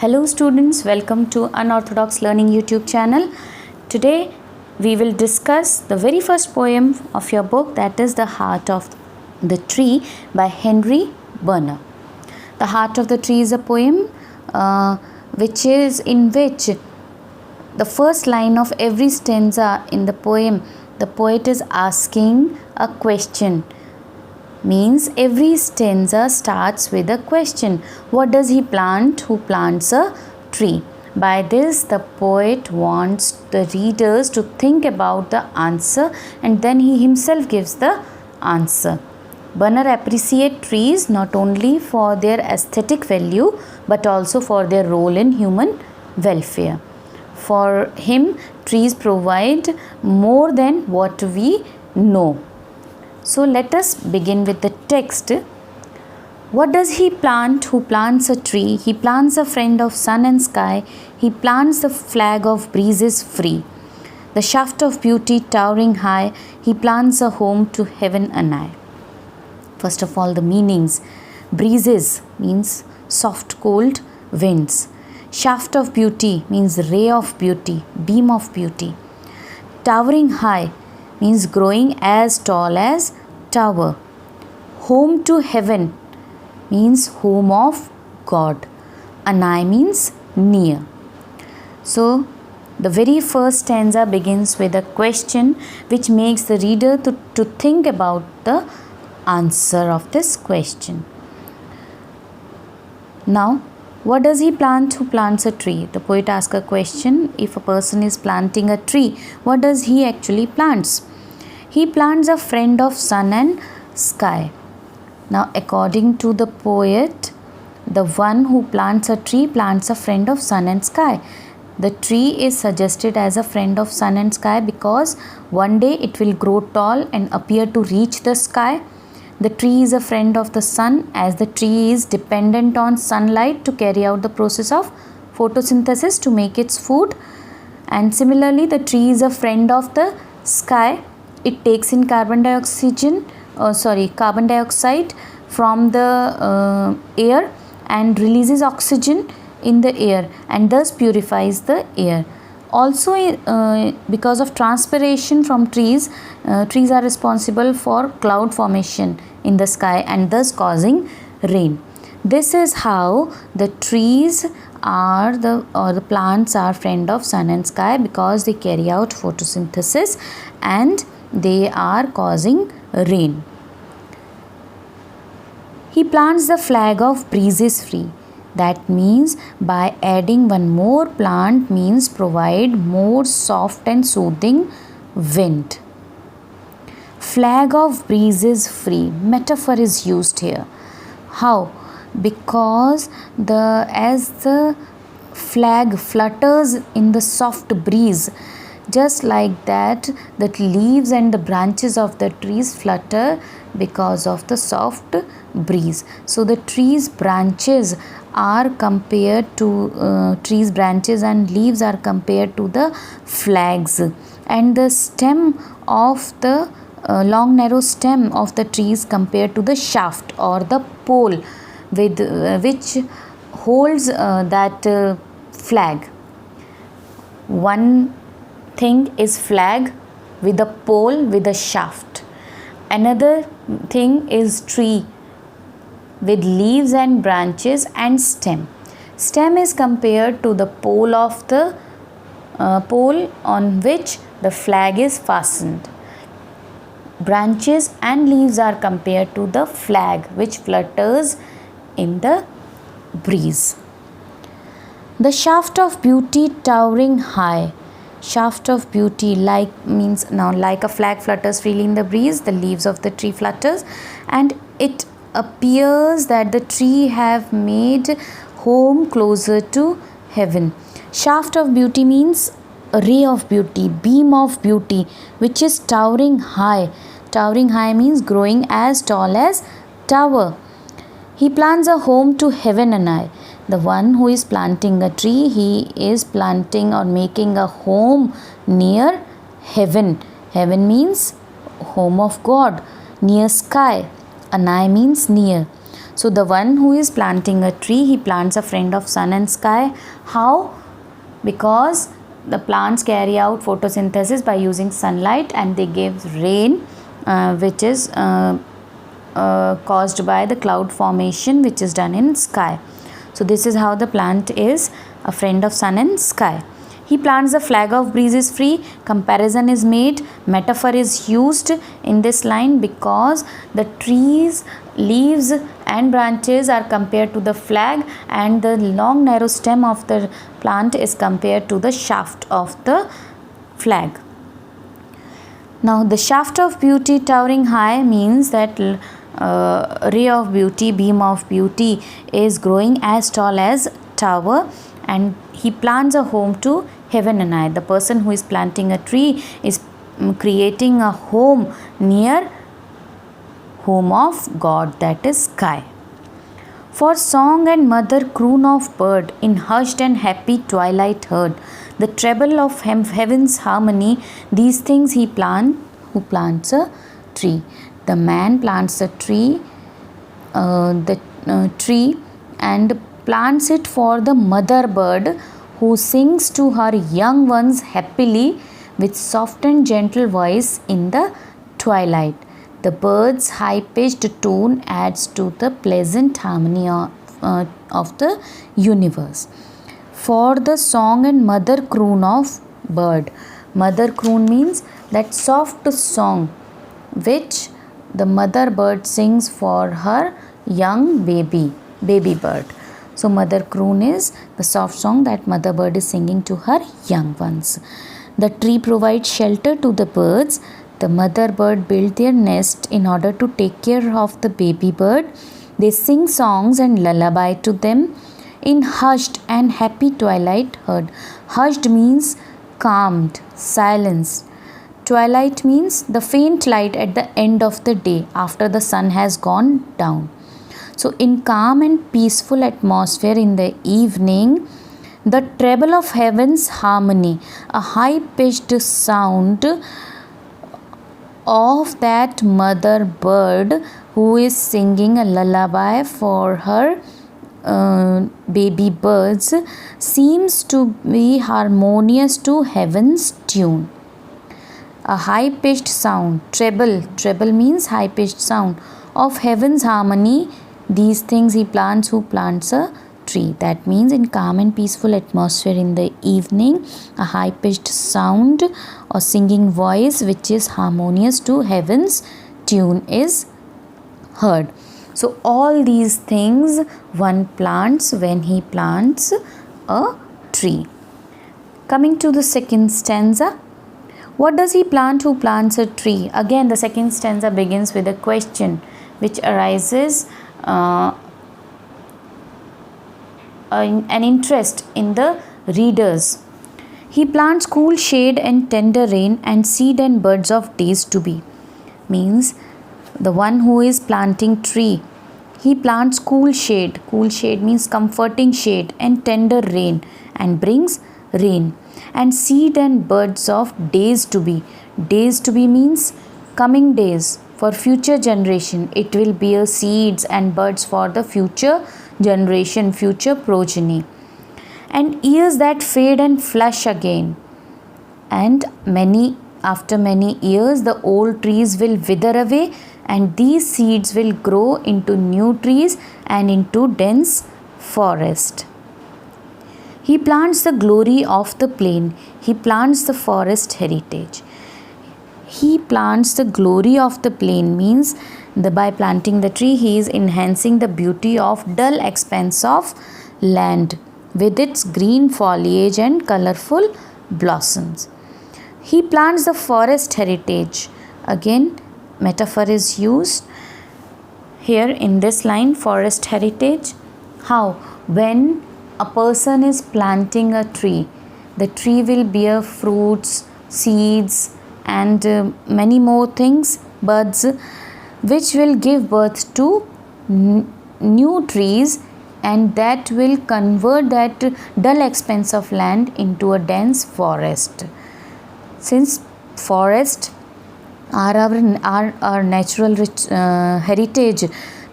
Hello students, welcome to Unorthodox Learning YouTube channel. Today we will discuss the very first poem of your book, that is The Heart of the Tree by Henry Berner. The Heart of the Tree is a poem which the first line of every stanza in the poem, the poet is asking a question. Means every stanza starts with a question. What does he plant who plants a tree? By this, the poet wants the readers to think about the answer and then he himself gives the answer. Berner appreciates trees not only for their aesthetic value but also for their role in human welfare. For him, trees provide more than what we know. So let us begin with the text. What does he plant who plants a tree? He plants a friend of sun and sky. He plants the flag of breezes free. The shaft of beauty towering high. He plants a home to heaven and I. First of all, the meanings. Breezes means soft cold winds. Shaft of beauty means ray of beauty, beam of beauty. Towering high means growing as tall as tower. Home to heaven means home of God. Anai means near. So the very first stanza begins with a question which makes the reader to think about the answer of this question. Now, what does he plant who plants a tree? The poet asks a question. If a person is planting a tree, what does he actually plants? He plants a friend of sun and sky. Now, according to the poet, the one who plants a tree plants a friend of sun and sky. The tree is suggested as a friend of sun and sky because one day it will grow tall and appear to reach the sky. The tree is a friend of the sun as the tree is dependent on sunlight to carry out the process of photosynthesis to make its food. And similarly, the tree is a friend of the sky. It takes in carbon dioxide from the air and releases oxygen in the air and thus purifies the air. Also, because of transpiration from trees, trees are responsible for cloud formation in the sky and thus causing rain. This is how the trees are the plants are friend of sun and sky because they carry out photosynthesis and they are causing rain. He plants the flag of breezes free. That means by adding one more plant means provide more soft and soothing wind. Flag of breezes free. Metaphor is used here. How? Because as the flag flutters in the soft breeze, just like that, the leaves and the branches of the trees flutter because of the soft breeze. So the trees branches are compared to branches and leaves are compared to the flags, and the stem of the long narrow stem of the trees compared to the shaft or the pole with which holds that flag. One thing is flag with a pole with a shaft. Another thing is tree with leaves and branches and stem. Stem is compared to the pole of the pole on which the flag is fastened. Branches and leaves are compared to the flag which flutters in the breeze. The shaft of beauty towering high. Shaft of beauty means like a flag flutters freely in the breeze, the leaves of the tree flutters and it appears that the tree have made home closer to heaven. Shaft of beauty means a ray of beauty, beam of beauty which is towering high. Towering high means growing as tall as tower. He plants a home to heaven and I. The one who is planting a tree, he is planting or making a home near heaven. Heaven means home of God, near sky. Anai means near. So the one who is planting a tree, he plants a friend of sun and sky. How? Because the plants carry out photosynthesis by using sunlight, and they give rain, which is caused by the cloud formation which is done in sky. So this is how the plant is a friend of sun and sky. He plants the flag of breeze is free. Comparison is made. Metaphor is used in this line because the trees, leaves and branches are compared to the flag, and the long narrow stem of the plant is compared to the shaft of the flag. Now the shaft of beauty towering high means that ray of beauty, beam of beauty is growing as tall as tower, and he plants a home to heaven and earth. The person who is planting a tree is creating a home near home of God, that is sky. For song and mother croon of bird in hushed and happy twilight heard, the treble of heaven's harmony, these things he who plants a tree. The man plants a tree, tree and plants it for the mother bird who sings to her young ones happily with soft and gentle voice in the twilight. The bird's high-pitched tune adds to the pleasant harmony of the universe. For the song and mother croon of bird. Mother croon means that soft song which the mother bird sings for her young baby bird. So mother croon is the soft song that mother bird is singing to her young ones. The tree provides shelter to the birds. The mother bird build their nest in order to take care of the baby bird. They sing songs and lullaby to them in hushed and happy twilight heard. Hushed means calmed, silenced. Twilight means the faint light at the end of the day after the sun has gone down. So in calm and peaceful atmosphere in the evening, the treble of heaven's harmony, a high-pitched sound of that mother bird who is singing a lullaby for her baby birds, seems to be harmonious to heaven's tune. A high-pitched sound, treble means high-pitched sound of heaven's harmony. These things he plants who plants a tree. That means in calm and peaceful atmosphere in the evening, a high-pitched sound or singing voice which is harmonious to heaven's tune is heard. So all these things one plants when he plants a tree. Coming to the second stanza. What does he plant who plants a tree? Again, the second stanza begins with a question which arises an interest in the readers. He plants cool shade and tender rain and seed and birds of days to be. Means the one who is planting tree, he plants cool shade. Cool shade means comforting shade, and tender rain, and brings rain. And seed and birds of days to be. Days to be means coming days. For future generation, it will bear seeds and birds for the future generation, future progeny. And years that fade and flush again. And after many years, the old trees will wither away, and these seeds will grow into new trees and into dense forest. He plants the glory of the plain. He plants the forest heritage. He plants the glory of the plain means by planting the tree, he is enhancing the beauty of dull expanse of land with its green foliage and colorful blossoms. He plants the forest heritage. Again, metaphor is used here in this line, forest heritage. How? When a person is planting a tree, the tree will bear fruits, seeds, and many more things, buds, which will give birth to new trees, and that will convert that dull expanse of land into a dense forest. Since forests are our natural heritage,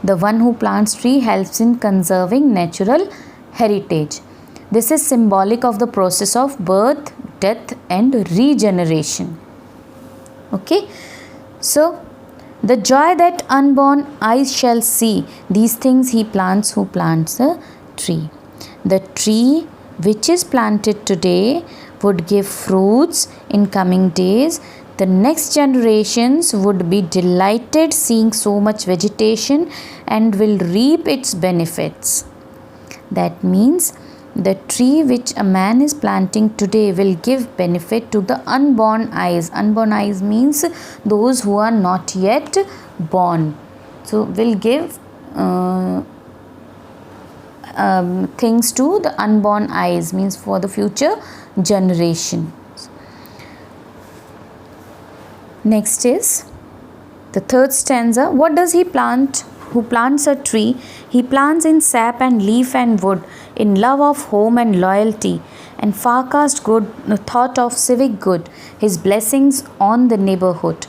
The one who plants tree helps in conserving natural heritage. This is symbolic of the process of birth, death and regeneration. Okay, so the joy that unborn eyes shall see, these things he plants who plants a tree. The tree which is planted today would give fruits in coming days. The next generations would be delighted seeing so much vegetation and will reap its benefits. That means the tree which a man is planting today will give benefit to the unborn eyes. Unborn eyes means those who are not yet born. So will give things to the unborn eyes, means for the future generation. Next is the third stanza. What does he plant who plants a tree? He plants in sap and leaf and wood, in love of home and loyalty, and forecast good thought of civic good, his blessings on the neighborhood.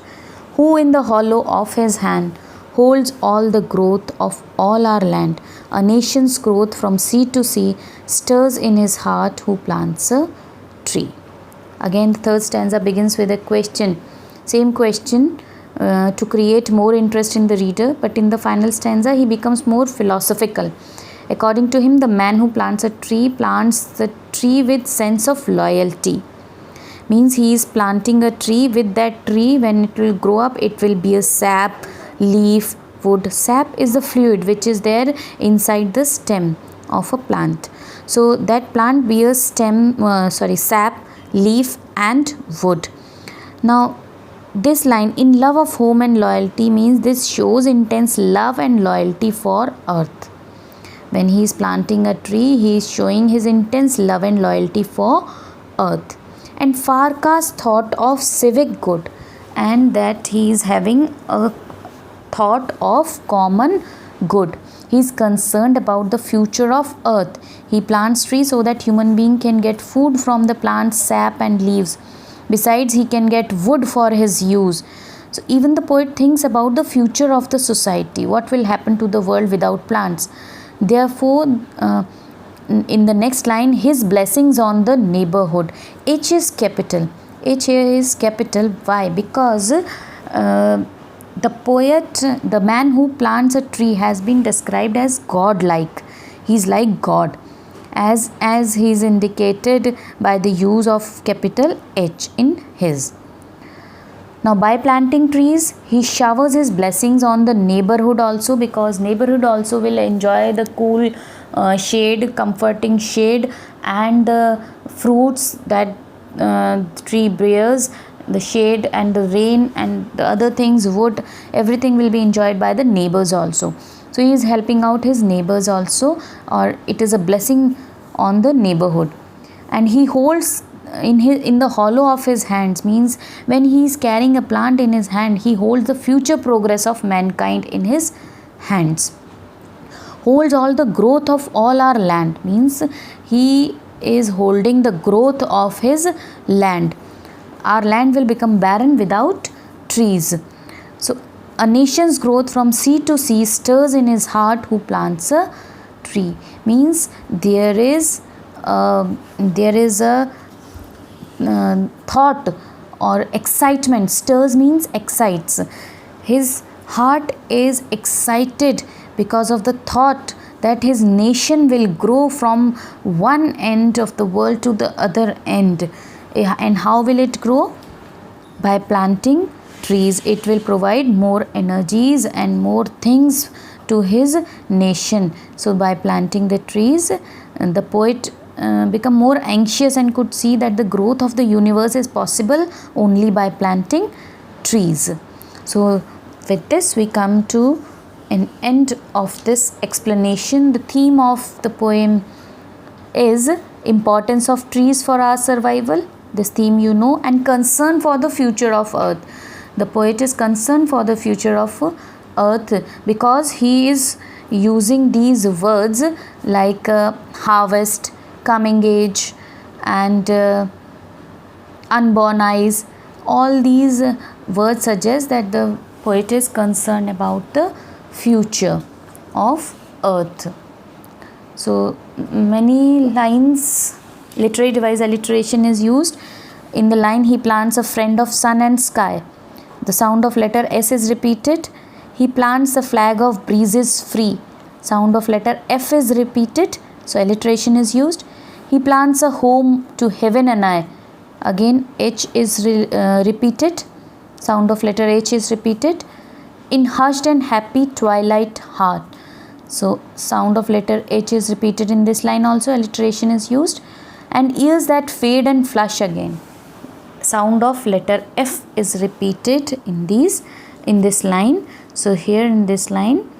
Who in the hollow of his hand holds all the growth of all our land, a nation's growth from sea to sea, stirs in his heart who plants a tree. Again, the third stanza begins with a question. Same question to create more interest in the reader, but in the final stanza he becomes more philosophical. According to him, the man who plants the tree with sense of loyalty. Means he is planting a tree. With that tree, when it will grow up, it will be a sap, leaf, wood. Sap is the fluid which is there inside the stem of a plant. So that plant bears sap, leaf and wood. Now this line, in love of home and loyalty, means this shows intense love and loyalty for earth. When he is planting a tree, he is showing his intense love and loyalty for earth. And forecast thought of civic good, and that he is having a thought of common good. He is concerned about the future of earth. He plants trees so that human being can get food from the plants, sap and leaves. Besides, he can get wood for his use. So even the poet thinks about the future of the society. What will happen to the world without plants? Therefore, in the next line, his blessings on the neighborhood. H is capital. H here is capital. Why? Because the poet, the man who plants a tree, has been described as God-like. He is like God, as he is indicated by the use of capital H in his. Now by planting trees, he showers his blessings on the neighborhood also, because neighborhood also will enjoy the cool shade, comforting shade, and the fruits that tree bears, the shade and the rain and the other things, wood, everything will be enjoyed by the neighbors also. So he is helping out his neighbors also, or it is a blessing on the neighborhood. And he holds in the hollow of his hands, means when he is carrying a plant in his hand, he holds the future progress of mankind in his hands. Holds all the growth of all our land, means he is holding the growth of his land. Our land will become barren without trees. So a nation's growth from sea to sea stirs in his heart who plants a tree. Means there is a thought or excitement. Stirs means excites. His heart is excited because of the thought that his nation will grow from one end of the world to the other end. And how will it grow? By planting trees. It will provide more energies and more things to his nation. So by planting the trees, the poet become more anxious and could see that the growth of the universe is possible only by planting trees. So with this we come to an end of this explanation. The theme of the poem is importance of trees for our survival. This theme you know, and concern for the future of earth. The poet is concerned for the future of earth because he is using these words like harvest, coming age and unborn eyes. All these words suggest that the poet is concerned about the future. of earth. So many lines, literary device alliteration is used. In the line, he plants a friend of sun and sky. The sound of letter S is repeated. He plants the flag of breezes free. Sound of letter F is repeated. So alliteration is used. He plants a home to heaven and I. Again H is repeated. Sound of letter H is repeated. In hushed and happy twilight heart. So sound of letter H is repeated in this line also. Alliteration is used. And ears that fade and flush again. Sound of letter F is repeated in this line. So here in this line,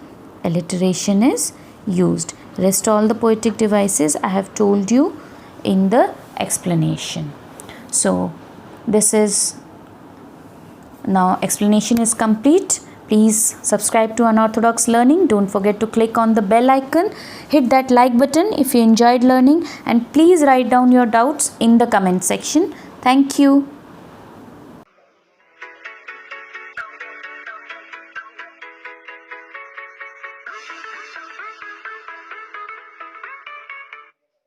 alliteration is used. Rest all the poetic devices I have told you in the explanation. So this is now explanation is complete. Please subscribe to Unorthodox Learning. Don't forget to click on the bell icon. Hit that like button if you enjoyed learning, and please write down your doubts in the comment section. Thank you.